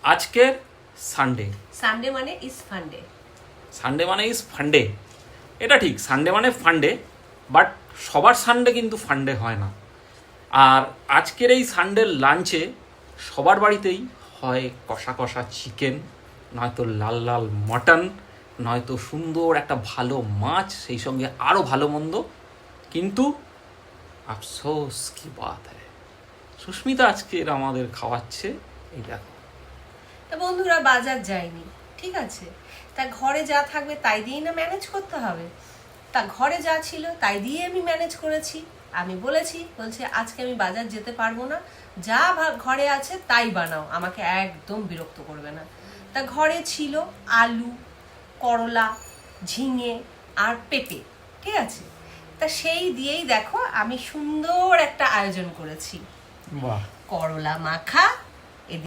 আজকের Sunday. Sunday মানে is ফান্ডে। সানডে মানে ইজ ফান্ডে, এটা ঠিক। সানডে মানে ফান্ডে, বাট সবার সানডে কিন্তু ফান্ডে হয় না। আর আজকের এই সানডের লাঞ্চে সবার বাড়িতেই হয় কষা কষা চিকেন, নয়তো লাল লাল মটন, নয়তো সুন্দর একটা ভালো মাছ, সেই সঙ্গে আরও ভালো মন্দ। কিন্তু আফসোস কি বাত হ্যায়, সুস্মিতা আজকের আমাদের খাওয়াচ্ছে এই দেখো। তা বন্ধুরা বাজার যায়নি, ঠিক আছে, তা ঘরে যা থাকবে তাই দিয়েই না ম্যানেজ করতে হবে। তা ঘরে যা ছিল তাই দিয়ে আমি ম্যানেজ করেছি। আমি বলছে আজকে আমি বাজার যেতে পারবো না, যা ঘরে আছে তাই বানাও, আমাকে একদম বিরক্ত করবে না। তা ঘরে ছিল আলু, করলা, ঝিঙে আর পেঁপে, ঠিক আছে। তা সেই দিয়েই দেখো আমি সুন্দর একটা আয়োজন করেছি। বাহ, করলা মাখা,